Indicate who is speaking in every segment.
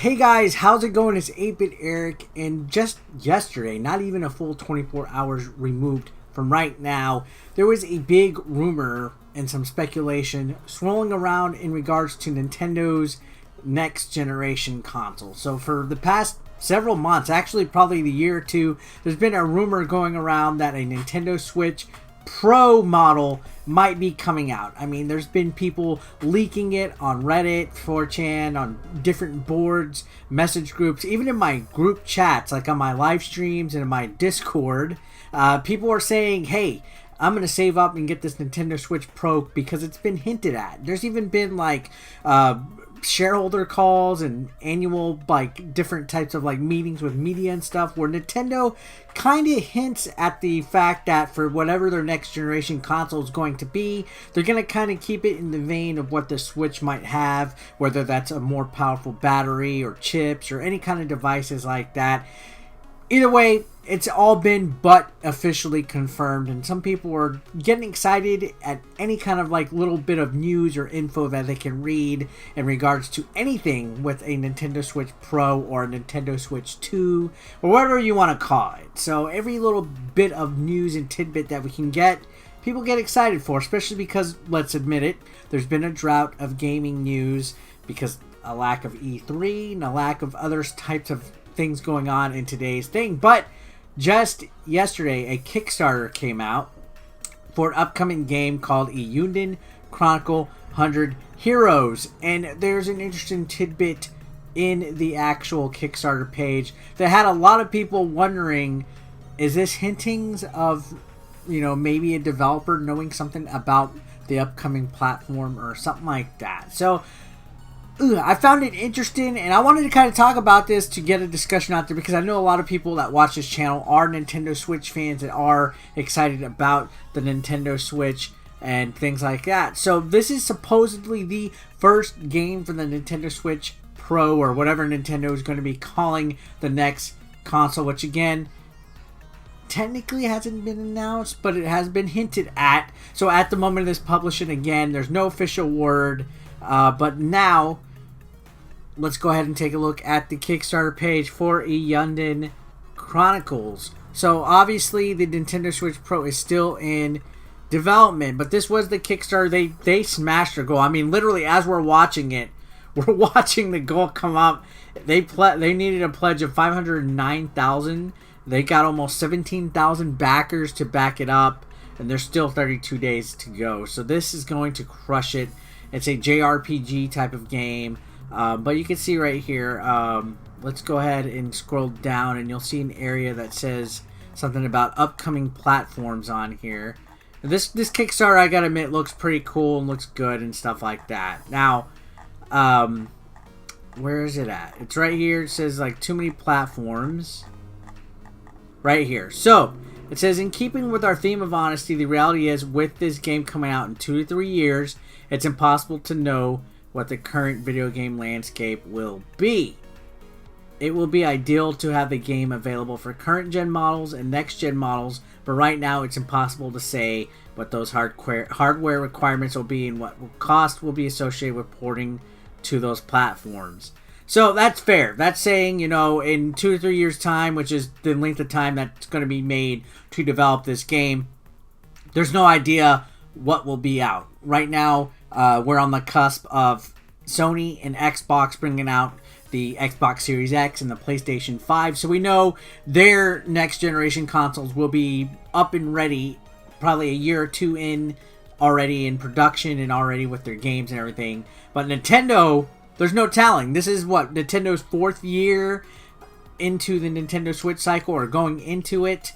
Speaker 1: Hey guys, how's it going? It's 8-Bit Eric, and just yesterday, not even a full 24 hours removed from right now, there was a big rumor and some speculation swirling around in regards to Nintendo's next generation console. So for the past several months, actually probably the year or two, there's been a rumor going around that a Nintendo Switch Pro model might be coming out. I mean, there's been people leaking it on Reddit, 4chan, on different boards, message groups, even in my group chats, like on my live streams and in my Discord. People are saying, hey, I'm going to save up and get this Nintendo Switch Pro because it's been hinted at. There's even been like shareholder calls and annual like different types of like meetings with media and stuff where Nintendo kind of hints at the fact that for whatever their next generation console is going to be, they're going to kind of keep it in the vein of what the Switch might have, whether that's a more powerful battery or chips or any kind of devices like that. Either way, it's all been but officially confirmed, and some people are getting excited at any kind of like little bit of news or info that they can read in regards to anything with a Nintendo Switch Pro or a Nintendo Switch 2 or whatever you want to call it. So every little bit of news and tidbit that we can get, people get excited for, especially because, let's admit it, there's been a drought of gaming news because a lack of E3 and a lack of other types of things going on in today's thing. But just yesterday, a Kickstarter came out for an upcoming game called Eiyuden Chronicle 100 Heroes. And there's an interesting tidbit in the actual Kickstarter page that had a lot of people wondering, is this hintings of, you know, maybe a developer knowing something about the upcoming platform or something like that? So I found it interesting, and I wanted to kind of talk about this to get a discussion out there because I know a lot of people that watch this channel are Nintendo Switch fans that are excited about the Nintendo Switch and things like that. So this is supposedly the first game for the Nintendo Switch Pro or whatever Nintendo is going to be calling the next console, which again, technically hasn't been announced, but it has been hinted at. So at the moment of this publishing, again, there's no official word, but now let's go ahead and take a look at the Kickstarter page for Eiyuden Chronicles. So obviously the Nintendo Switch Pro is still in development, but this was the Kickstarter. They smashed their goal. I mean, literally as we're watching it, we're watching the goal come up. They needed a pledge of 509,000. They got almost 17,000 backers to back it up, and there's still 32 days to go. So this is going to crush it. It's a JRPG type of game. But you can see right here, let's go ahead and scroll down and you'll see an area that says something about upcoming platforms on here. This Kickstarter, I gotta admit, looks pretty cool and looks good and stuff like that. Now, where is it at? It's right here. It says like too many platforms. Right here. So, it says, in keeping with our theme of honesty, the reality is with this game coming out in 2 to 3 years, it's impossible to know what the current video game landscape will be. It will be ideal to have the game available for current gen models and next gen models, but right now it's impossible to say what those hardware requirements will be and what cost will be associated with porting to those platforms. So that's fair. That's saying, you know, in 2 to 3 years time, which is the length of time that's going to be made to develop this game, there's no idea what will be out. Right now, we're on the cusp of Sony and Xbox bringing out the Xbox Series X and the PlayStation 5. So we know their next generation consoles will be up and ready probably a year or two in, already in production and already with their games and everything. But Nintendo, there's no telling. This is what, Nintendo's 4th year into the Nintendo Switch cycle or going into it.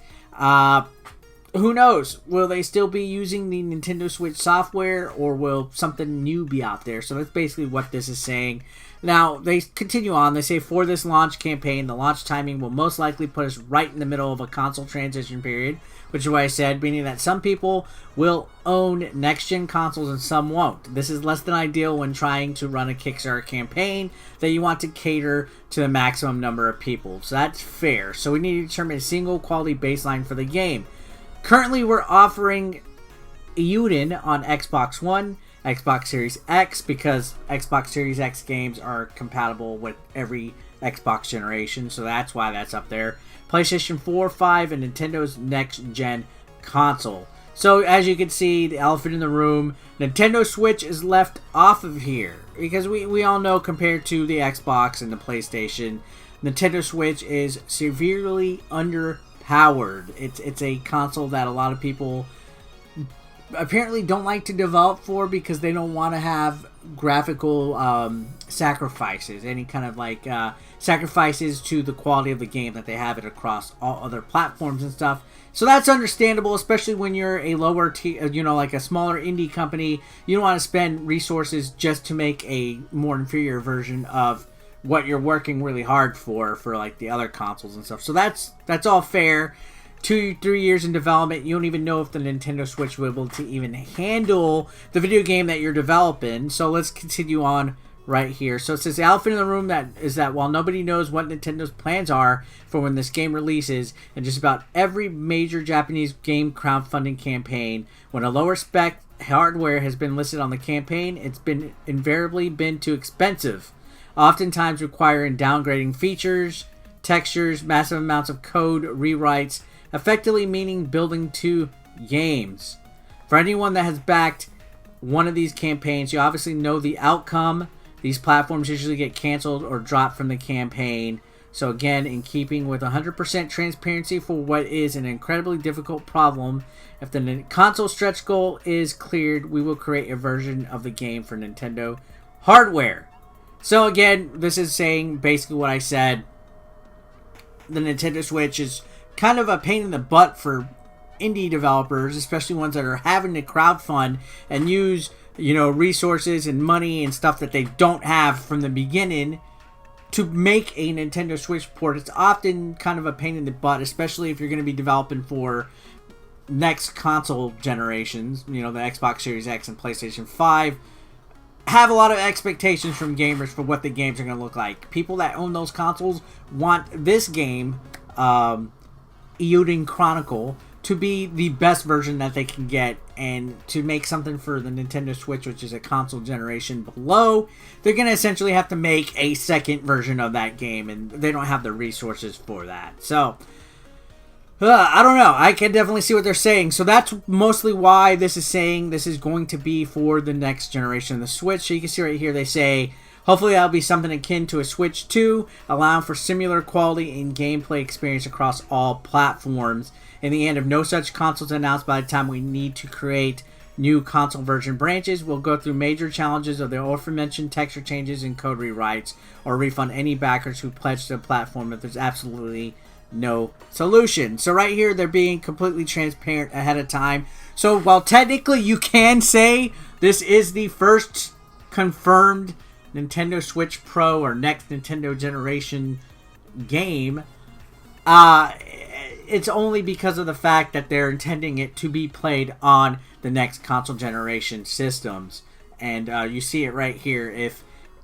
Speaker 1: Who knows? Will they still be using the Nintendo Switch software or will something new be out there? So that's basically what this is saying. Now, they continue on. They say, for this launch campaign, the launch timing will most likely put us right in the middle of a console transition period, which is what I said, meaning that some people will own next-gen consoles and some won't. This is less than ideal when trying to run a Kickstarter campaign that you want to cater to the maximum number of people. So that's fair. So we need to determine a single quality baseline for the game. Currently, we're offering Eiyuden on Xbox One, Xbox Series X, because Xbox Series X games are compatible with every Xbox generation, so that's why that's up there. PlayStation 4, 5, and Nintendo's next-gen console. So, as you can see, the elephant in the room, Nintendo Switch is left off of here. Because we all know, compared to the Xbox and the PlayStation, Nintendo Switch is severely underpowered. It's a console that a lot of people apparently don't like to develop for, because they don't want to have graphical sacrifices, any kind of like sacrifices to the quality of the game that they have it across all other platforms and stuff. So that's understandable, especially when you're a lower like a smaller indie company. You don't want to spend resources just to make a more inferior version of what you're working really hard for like the other consoles and stuff. So that's all fair. 2-3 years in development, you don't even know if the Nintendo Switch will be able to even handle the video game that you're developing. So let's continue on right here. So it says the elephant in the room is that while nobody knows what Nintendo's plans are for when this game releases, and just about every major Japanese game crowdfunding campaign, when a lower spec hardware has been listed on the campaign, it's been invariably been too expensive, oftentimes requiring downgrading features, textures, massive amounts of code rewrites, effectively meaning building 2 games. For anyone that has backed one of these campaigns, you obviously know the outcome. These platforms usually get canceled or dropped from the campaign. So again, in keeping with 100% transparency for what is an incredibly difficult problem, if the console stretch goal is cleared, we will create a version of the game for Nintendo hardware. So again, this is saying basically what I said. The Nintendo Switch is kind of a pain in the butt for indie developers, especially ones that are having to crowdfund and use, resources and money and stuff that they don't have from the beginning to make a Nintendo Switch port. It's often kind of a pain in the butt, especially if you're going to be developing for next console generations, the Xbox Series X and PlayStation 5. Have a lot of expectations from gamers for what the games are going to look like. People that own those consoles want this game, Eiyuden Chronicle, to be the best version that they can get, and to make something for the Nintendo Switch, which is a console generation below, they're going to essentially have to make a second version of that game, and they don't have the resources for that. So, I don't know. I can definitely see what they're saying. So that's mostly why this is saying this is going to be for the next generation of the Switch. So you can see right here, they say, hopefully that'll be something akin to a Switch 2, allowing for similar quality and gameplay experience across all platforms. In the end, if no such consoles announced by the time we need to create new console version branches, we'll go through major challenges of the aforementioned texture changes and code rewrites, or refund any backers who pledge to the platform if there's absolutely no solution. So right here, they're being completely transparent ahead of time. So while technically you can say this is the first confirmed Nintendo Switch Pro or next Nintendo generation game, it's only because of the fact that they're intending it to be played on the next console generation systems. And you see it right here. If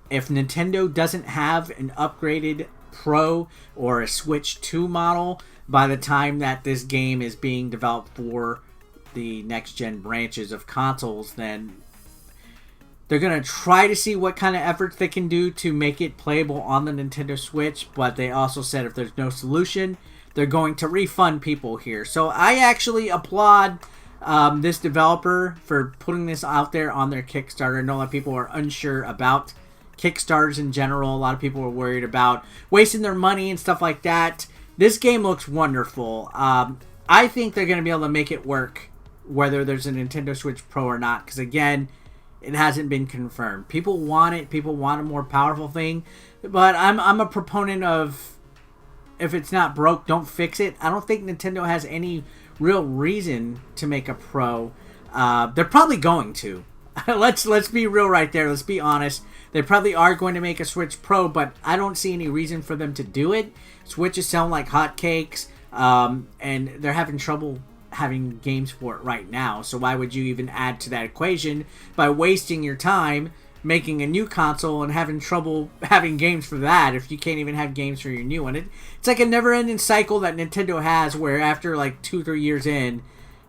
Speaker 1: Nintendo doesn't have an upgraded Pro or a Switch 2 model by the time that this game is being developed for the next gen branches of consoles, then they're going to try to see what kind of efforts they can do to make it playable on the Nintendo Switch. But they also said if there's no solution, they're going to refund people here. So I actually applaud this developer for putting this out there on their Kickstarter. I know a lot of people are unsure about Kickstarters in general. A lot of people are worried about wasting their money and stuff like that. This game looks wonderful. I think they're going to be able to make it work whether there's a Nintendo Switch Pro or not, because again, it hasn't been confirmed. People want it. People want a more powerful thing. But I'm a proponent of, if it's not broke, don't fix it. I don't think Nintendo has any real reason to make a Pro. They're probably going to. Let's be real right there. Let's be honest. They probably are going to make a Switch Pro, but I don't see any reason for them to do it. Switch is selling like hotcakes, and they're having trouble having games for it right now. So why would you even add to that equation by wasting your time making a new console and having trouble having games for that if you can't even have games for your new one? It's like a never-ending cycle that Nintendo has, where after like 2-3 years in,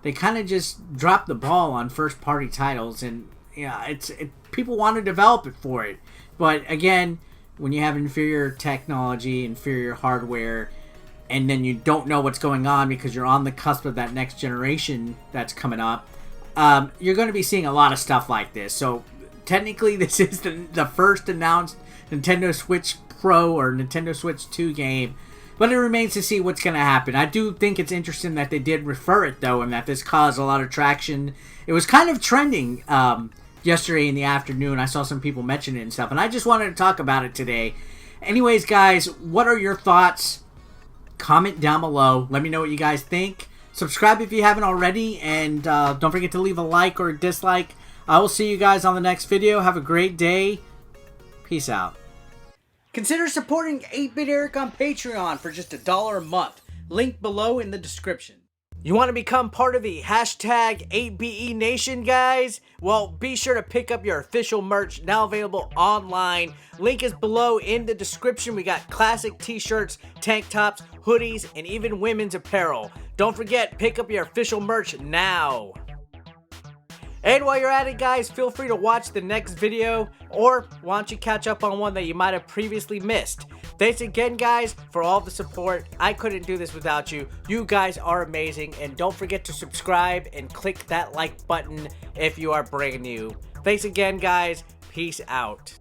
Speaker 1: they kind of just drop the ball on first-party titles, and Yeah, people want to develop it for it. But again, when you have inferior technology, inferior hardware, and then you don't know what's going on because you're on the cusp of that next generation that's coming up, you're going to be seeing a lot of stuff like this. So technically, this is the first announced Nintendo Switch Pro or Nintendo Switch 2 game, but it remains to see what's going to happen. I do think it's interesting that they did refer it, though, and that this caused a lot of traction. It was kind of trending yesterday in the afternoon. I saw some people mention it and stuff, and I just wanted to talk about it today. Anyways, guys, what are your thoughts? Comment down below. Let me know what you guys think. Subscribe if you haven't already, and don't forget to leave a like or a dislike. I will see you guys on the next video. Have a great day. Peace out. Consider supporting 8-Bit Eric on Patreon for just $1 a month. Link below in the description. You want to become part of the hashtag 8BE Nation, guys? Well, be sure to pick up your official merch, now available online. Link is below in the description. We got classic t-shirts, tank tops, hoodies, and even women's apparel. Don't forget, pick up your official merch now. And while you're at it, guys, feel free to watch the next video, or why don't you catch up on one that you might have previously missed. Thanks again, guys, for all the support. I couldn't do this without you. You guys are amazing, and don't forget to subscribe and click that like button if you are brand new. Thanks again, guys. Peace out.